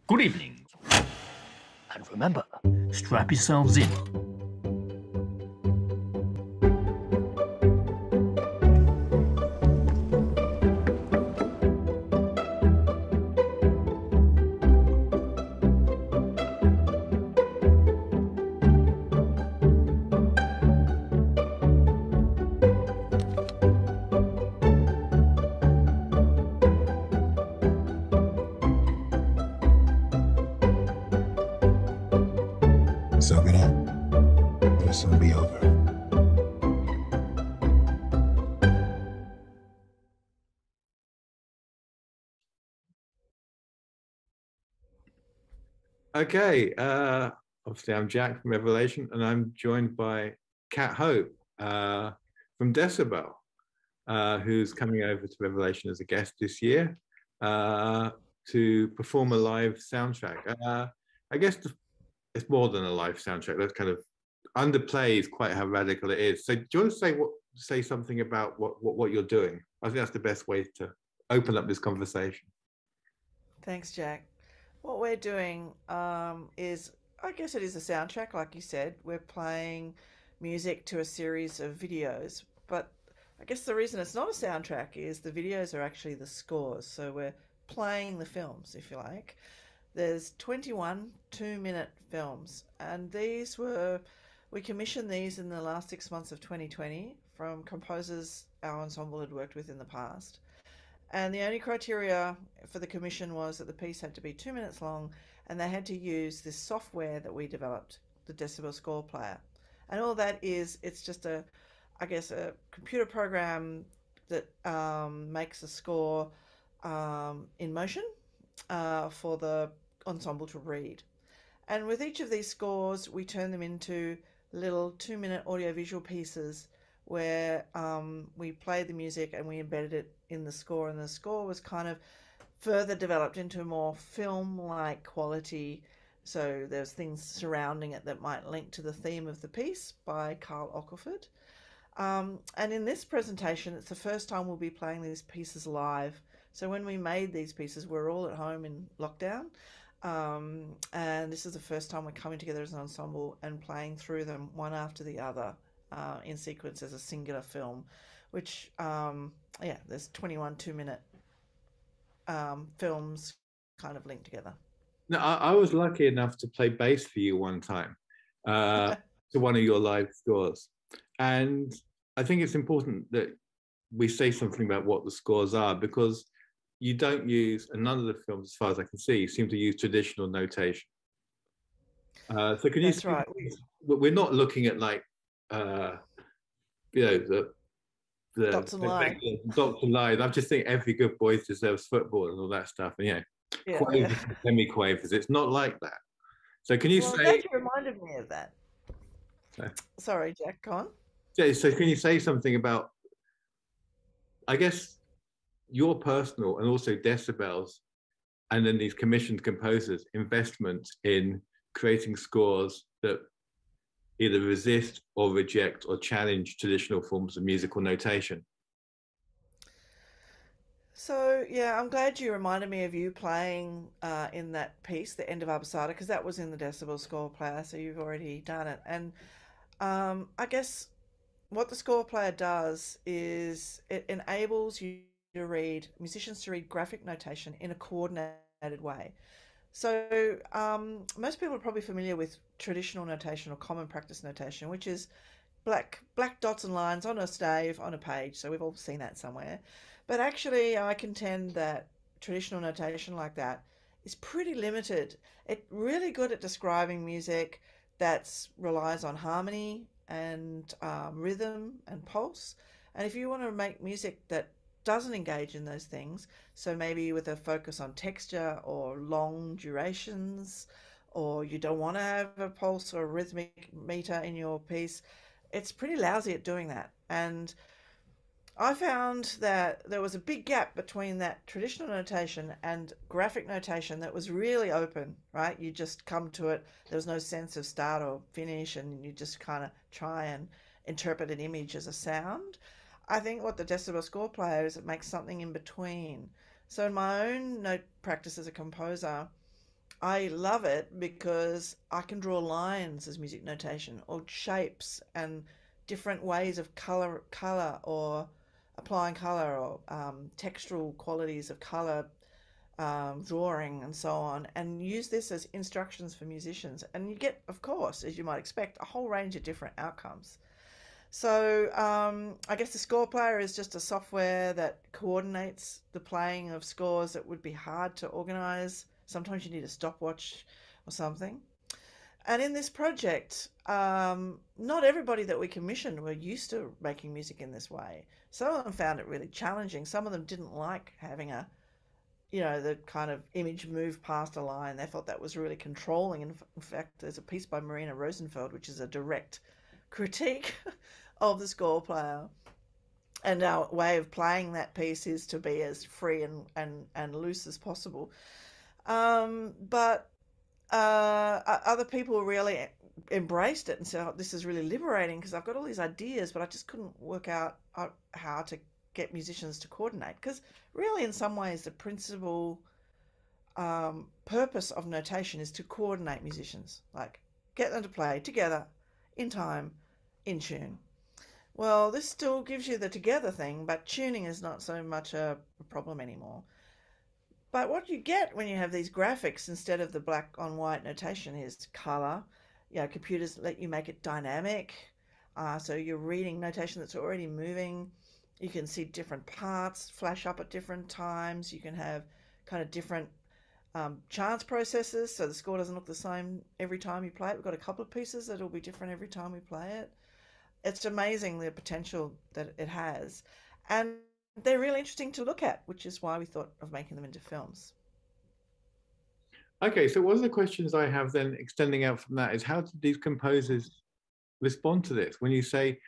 Good evening. And remember, strap yourselves in. Soak it up. It'll soon be over. Okay, obviously I'm Jack from Revelation, and I'm joined by Kat Hope from Decibel, who's coming over to Revelation as a guest this year to perform a live soundtrack. I guess it's more than a live soundtrack. That's kind of underplays quite how radical it is. So do you want to say something about what you're doing? I think that's the best way to open up this conversation. Thanks, Jack. What we're doing is, I guess it is a soundtrack, like you said. We're playing music to a series of videos, but I guess the reason it's not a soundtrack is the videos are actually the scores. So we're playing the films, if you like. There's 21 two-minute films, and we commissioned these in the last 6 months of 2020 from composers our ensemble had worked with in the past. And the only criteria for the commission was that the piece had to be 2 minutes long, and they had to use this software that we developed, the Decibel Score Player. And all that is, it's just I guess, a computer program that makes a score in motion for the ensemble to read. And with each of these scores, we turn them into little 2-minute audiovisual pieces where we played the music and we embedded it in the score, and the score was kind of further developed into a more film-like quality. So there's things surrounding it that might link to the theme of the piece by Carl Ockelford. And in this presentation, it's the first time we'll be playing these pieces live. So when we made these pieces, we're all at home in lockdown. And this is the first time we're coming together as an ensemble and playing through them one after the other in sequence as a singular film, which, there's 21 2-minute films kind of linked together. No, I was lucky enough to play bass for you one time to one of your live scores. And I think it's important that we say something about what the scores are, because you don't use, and none of the films, as far as I can see, seem to use traditional notation. So can you? That's right. We're not looking at like, the Dots and lines. Dots and lines. I'm just thinking every good boy deserves football and all that stuff. And quavers and semi-quavers. It's not like that. So can you say? I'm glad you reminded me of that. Sorry, Jack, go on. Yeah, so can you say something about, I guess, your personal and also Decibel's, and then these commissioned composers' investment in creating scores that either resist or reject or challenge traditional forms of musical notation? So, yeah, I'm glad you reminded me of you playing in that piece, The End of Absada, because that was in the Decibel Score Player, so you've already done it. And I guess what the score player does is it enables musicians to read graphic notation in a coordinated way. So most people are probably familiar with traditional notation or common practice notation, which is black dots and lines on a stave on a page. So we've all seen that somewhere. But actually, I contend that traditional notation like that is pretty limited. It's really good at describing music that relies on harmony and rhythm and pulse. And if you want to make music that doesn't engage in those things, so maybe with a focus on texture or long durations, or you don't want to have a pulse or a rhythmic meter in your piece, it's pretty lousy at doing that. And I found that there was a big gap between that traditional notation and graphic notation that was really open, right? You just come to it. There was no sense of start or finish, and you just kind of try and interpret an image as a sound. I think what the Decibel Score Player is, it makes something in between. So in my own note practice as a composer, I love it because I can draw lines as music notation or shapes and different ways of color or applying color or textural qualities of color drawing and so on, and use this as instructions for musicians. And you get, of course, as you might expect, a whole range of different outcomes. So I guess the score player is just a software that coordinates the playing of scores that would be hard to organize. Sometimes you need a stopwatch or something. And in this project, not everybody that we commissioned were used to making music in this way. Some of them found it really challenging. Some of them didn't like having the kind of image move past a line. They thought that was really controlling. In fact, there's a piece by Marina Rosenfeld, which is a direct critique of the score player. And our way of playing that piece is to be as free and loose as possible. But other people really embraced it and said, oh, this is really liberating because I've got all these ideas, but I just couldn't work out how to get musicians to coordinate. Because really, in some ways, the principal purpose of notation is to coordinate musicians, like get them to play together in time, in tune. Well, this still gives you the together thing, but tuning is not so much a problem anymore. But what you get when you have these graphics instead of the black on white notation is color. Computers let you make it dynamic. So you're reading notation that's already moving. You can see different parts flash up at different times. You can have kind of different chance processes, so the score doesn't look the same every time you play it. We've got a couple of pieces that'll be different every time we play it. It's amazing the potential that it has. And they're really interesting to look at, which is why we thought of making them into films. Okay, so one of the questions I have then extending out from that is how did these composers respond to this? When you said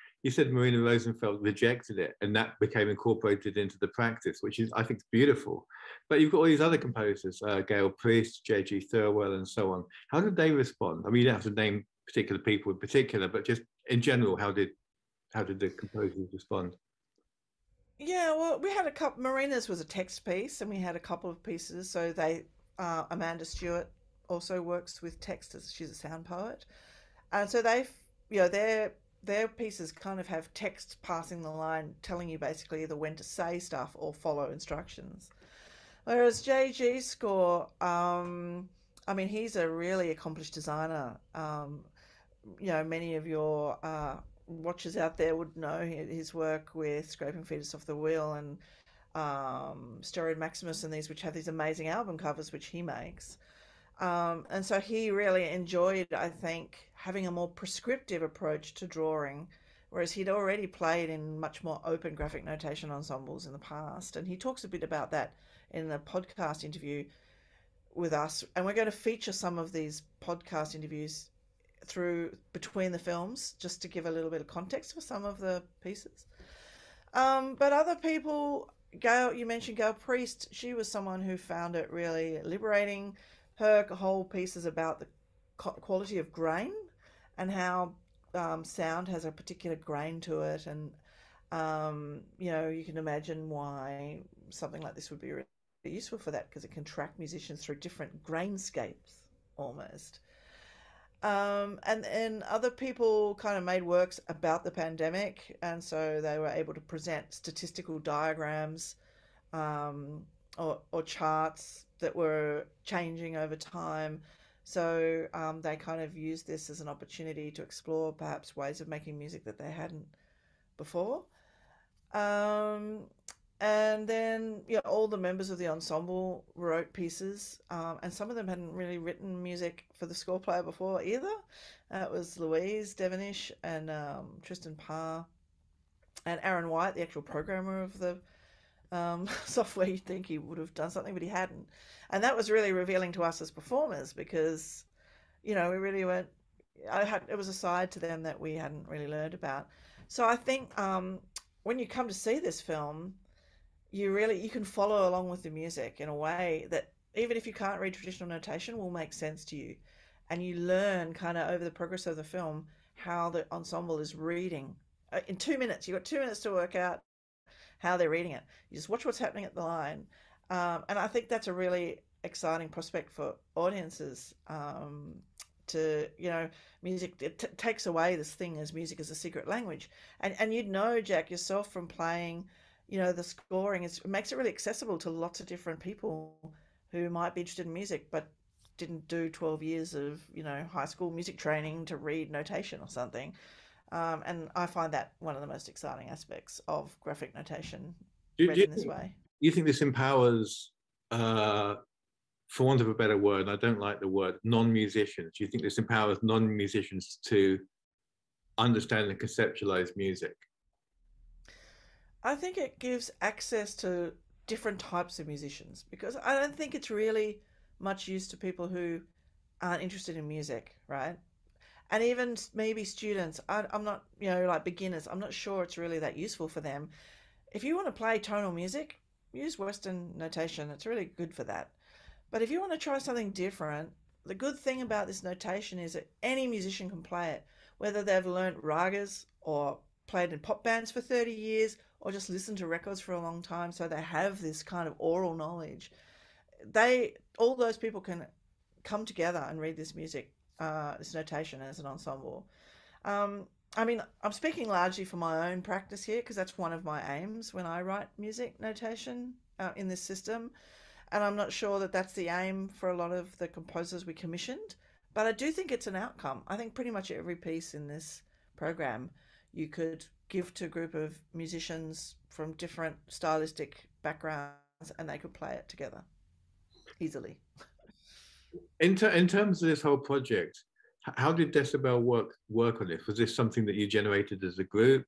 Marina Rosenfeld rejected it and that became incorporated into the practice, which is, I think, beautiful. But you've got all these other composers, Gail Priest, J.G. Thirlwell, and so on. How did they respond? I mean, you don't have to name particular people in particular, but just in general, how did the composers respond? Yeah, well, we had a couple. Marina's was a text piece, and we had a couple of pieces. So Amanda Stewart also works with text as she's a sound poet, and so their pieces kind of have text passing the line, telling you basically either when to say stuff or follow instructions. Whereas JG's score, I mean, he's a really accomplished designer. Many of your watchers out there would know his work with Scraping Fetus Off the Wheel and Steroid Maximus and these, which have these amazing album covers, which he makes. And so he really enjoyed, I think, having a more prescriptive approach to drawing, whereas he'd already played in much more open graphic notation ensembles in the past. And he talks a bit about that in the podcast interview with us. And we're going to feature some of these podcast interviews through between the films, just to give a little bit of context for some of the pieces. But other people, you mentioned Gail Priest. She was someone who found it really liberating. Her whole piece is about the quality of grain and how sound has a particular grain to it. And, you can imagine why something like this would be really useful for that, because it can track musicians through different grainscapes almost. And then other people kind of made works about the pandemic, and so they were able to present statistical diagrams or charts that were changing over time. So they kind of used this as an opportunity to explore perhaps ways of making music that they hadn't before. Um, and then, all the members of the ensemble wrote pieces, and some of them hadn't really written music for the score player before either. It was Louise Devonish and Tristan Parr and Aaron White, the actual programmer of the software. You'd think he would have done something, but he hadn't. And that was really revealing to us as performers because, we really weren't. It was a side to them that we hadn't really learned about. So I think when you come to see this film, you can follow along with the music in a way that even if you can't read traditional notation will make sense to you, and you learn kind of over the progress of the film how the ensemble is reading. In 2 minutes, you've got 2 minutes to work out how they're reading it. You just watch what's happening at the line, and I think that's a really exciting prospect for audiences. To music, it takes away this thing as music as a secret language, and you'd know, Jack, yourself from playing, the scoring it makes it really accessible to lots of different people who might be interested in music but didn't do 12 years of high school music training to read notation or something. And I find that one of the most exciting aspects of graphic notation Do, read do you in this think way. you think this empowers, for want of a better word, and I don't like the word, non-musicians? Do you think this empowers non-musicians to understand and conceptualize music? I think it gives access to different types of musicians because I don't think it's really much use to people who aren't interested in music, right? And even maybe students, I'm not, like beginners, I'm not sure it's really that useful for them. If you want to play tonal music, use Western notation. It's really good for that. But if you want to try something different, the good thing about this notation is that any musician can play it, whether they've learnt ragas or played in pop bands for 30 years or just listened to records for a long time, so they have this kind of oral knowledge. All those people can come together and read this music, this notation as an ensemble. Um, I mean, I'm speaking largely for my own practice here because that's one of my aims when I write music notation in this system. And I'm not sure that that's the aim for a lot of the composers we commissioned, but I do think it's an outcome. I think pretty much every piece in this program you could give to a group of musicians from different stylistic backgrounds and they could play it together easily. In terms of this whole project, how did Decibel work on this? Was this something that you generated as a group,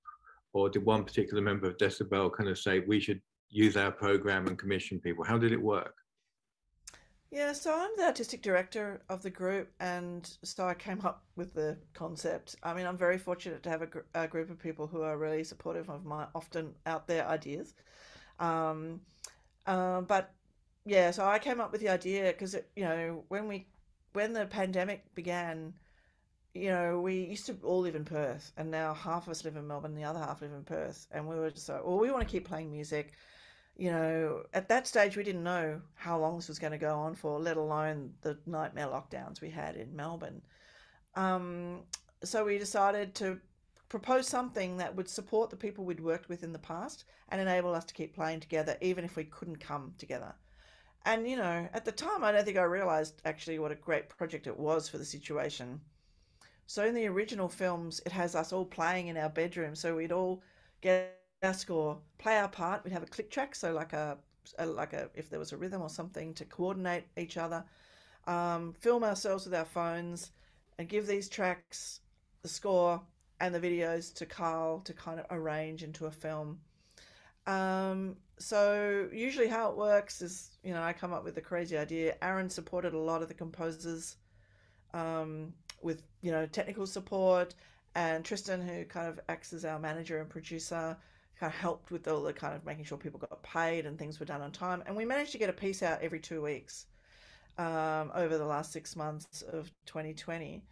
or did one particular member of Decibel kind of say we should use our program and commission people? How did it work? Yeah, so I'm the artistic director of the group, and so I came up with the concept. I mean, I'm very fortunate to have a group of people who are really supportive of my often out there ideas. Um, but yeah, so I came up with the idea because when the pandemic began, we used to all live in Perth, and now half of us live in Melbourne, the other half live in Perth, and we were just like, well, we want to keep playing music. At that stage, we didn't know how long this was going to go on for, let alone the nightmare lockdowns we had in Melbourne. Um, so we decided to propose something that would support the people we'd worked with in the past and enable us to keep playing together, even if we couldn't come together. And, at the time, I don't think I realized actually what a great project it was for the situation. So in the original films, it has us all playing in our bedroom. So we'd all get our score, play our part. We'd have a click track, so like a if there was a rhythm or something to coordinate each other. Film ourselves with our phones, and give these tracks, the score, and the videos to Carl to kind of arrange into a film. So usually how it works is, I come up with a crazy idea. Aaron supported a lot of the composers with technical support, and Tristan, who kind of acts as our manager and producer, kind of helped with all the kind of making sure people got paid and things were done on time. And we managed to get a piece out every 2 weeks over the last 6 months of 2020.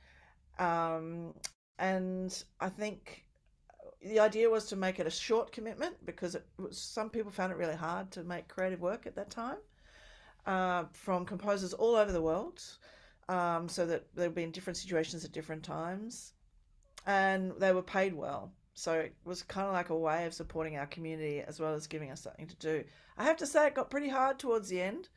Um, and I think the idea was to make it a short commitment because some people found it really hard to make creative work at that time, from composers all over the world, so that they've been in different situations at different times, and they were paid well. So it was kind of like a way of supporting our community as well as giving us something to do. I have to say it got pretty hard towards the end.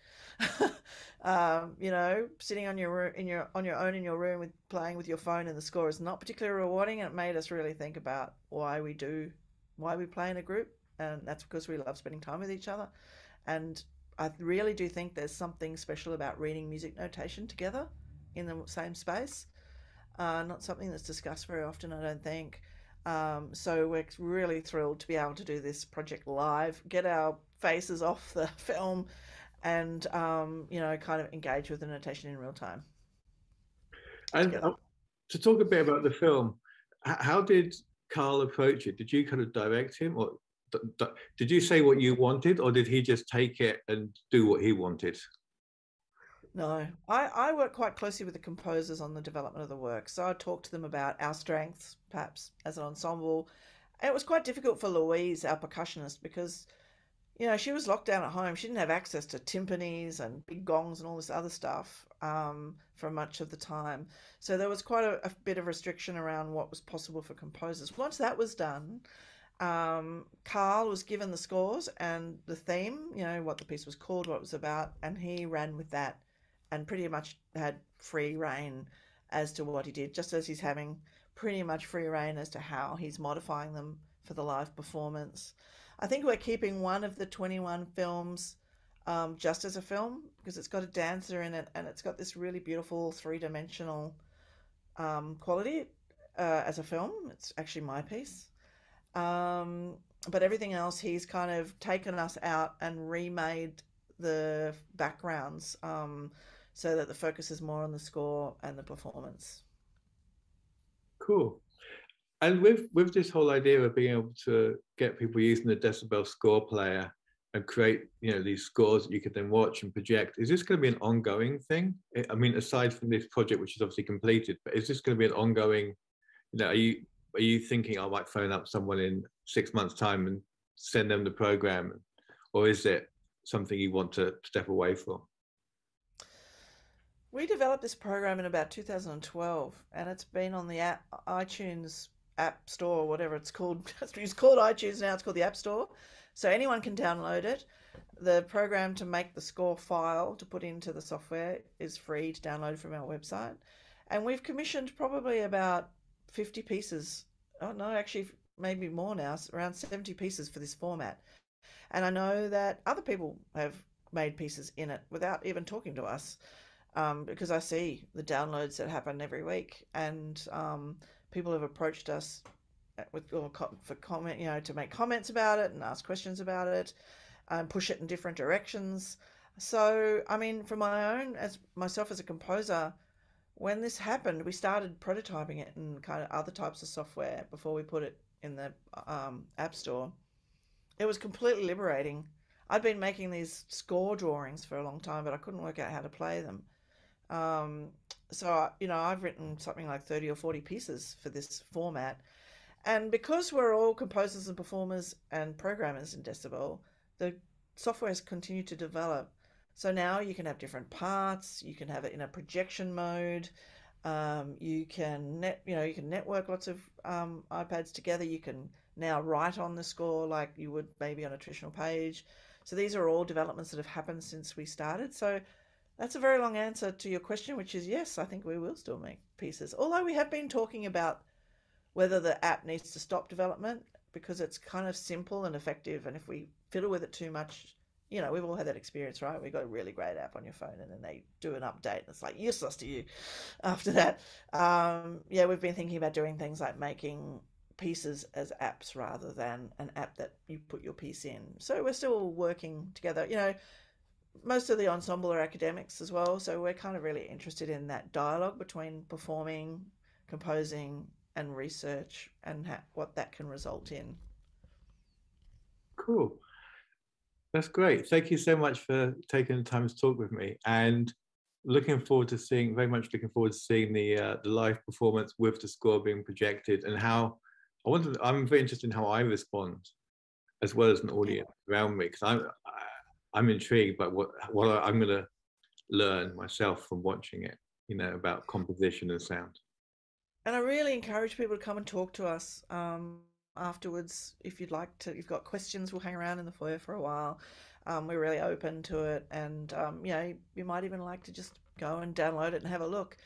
Sitting on your own in your room with playing with your phone and the score is not particularly rewarding, and it made us really think about why we play in a group, and that's because we love spending time with each other. And I really do think there's something special about reading music notation together in the same space. Not something that's discussed very often, I don't think. So we're really thrilled to be able to do this project live, get our faces off the film, and kind of engage with the notation in real time And together. to talk a bit about the film, how did Carl approach it? Did you kind of direct him, or did you say what you wanted, or did he just take it and do what he wanted? No, I work quite closely with the composers on the development of the work. So I talked to them about our strengths, perhaps as an ensemble. And it was quite difficult for Louise, our percussionist, because She was locked down at home. She didn't have access to timpanis and big gongs and all this other stuff for much of the time. So there was quite a bit of restriction around what was possible for composers. Once that was done, Carl was given the scores and the theme, what the piece was called, what it was about, and he ran with that and pretty much had free reign as to what he did, just as he's having pretty much free reign as to how he's modifying them for the live performance. I think we're keeping one of the 21 films just as a film because it's got a dancer in it and it's got this really beautiful three-dimensional quality as a film. It's actually my piece. Um, but everything else, he's kind of taken us out and remade the backgrounds so that the focus is more on the score and the performance. Cool. And with this whole idea of being able to get people using the Decibel score player and create these scores that you could then watch and project, is this going to be an ongoing thing? I mean, aside from this project, which is obviously completed, but is this going to be an ongoing? Are you thinking I might phone up someone in 6 months' time and send them the program, or is it something you want to step away from? We developed this program in about 2012, and it's been on the iTunes App Store, or whatever it's called. It's called iTunes now. It's called the App Store, so anyone can download it. The program to make the score file to put into the software is free to download from our website, and we've commissioned probably about 50 pieces. Oh no, actually, maybe more now. Around 70 pieces for this format. And I know that other people have made pieces in it without even talking to us because I see the downloads that happen every week, and people have approached us for comment, to make comments about it and ask questions about it, and push it in different directions. So, I mean, for my own, as myself as a composer, when this happened, we started prototyping it in kind of other types of software before we put it in the App Store. It was completely liberating. I'd been making these score drawings for a long time, but I couldn't work out how to play them. Um, so, I've written something like 30 or 40 pieces for this format. And because we're all composers and performers and programmers in Decibel, the software has continued to develop. So now you can have different parts. You can have it in a projection mode. You can network lots of iPads together. You can now write on the score like you would maybe on a traditional page. So these are all developments that have happened since we started. So that's a very long answer to your question, which is yes, I think we will still make pieces. Although we have been talking about whether the app needs to stop development because it's kind of simple and effective. And if we fiddle with it too much, we've all had that experience, right? We got a really great app on your phone and then they do an update and it's like useless to you after that. Yeah, we've been thinking about doing things like making pieces as apps rather than an app that you put your piece in. So we're still working together. Most of the ensemble are academics as well, so we're kind of really interested in that dialogue between performing, composing, and research, and what that can result in. Cool. That's great. Thank you so much for taking the time to talk with me, and very much looking forward to seeing the live performance with the score being projected, and how I'm very interested in how I respond as well as an audience around me, because I'm intrigued by what I'm going to learn myself from watching it, about composition and sound. And I really encourage people to come and talk to us afterwards if you'd like to. If you've got questions, we'll hang around in the foyer for a while. We're really open to it, and you might even like to just go and download it and have a look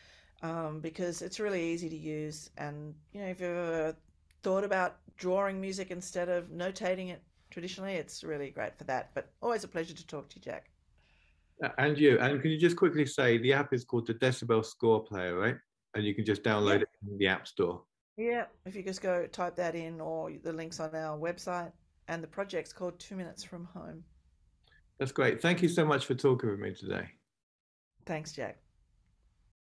because it's really easy to use. And if you've ever thought about drawing music instead of notating it traditionally, it's really great for that. But always a pleasure to talk to you, Jack. And can you just quickly say the app is called the Decibel Score Player, right? And you can just download it in the App Store. Yeah, if you just go type that in, or the links on our website, and the project's called 2 Minutes from Home. That's great. Thank you so much for talking with me today. Thanks, Jack.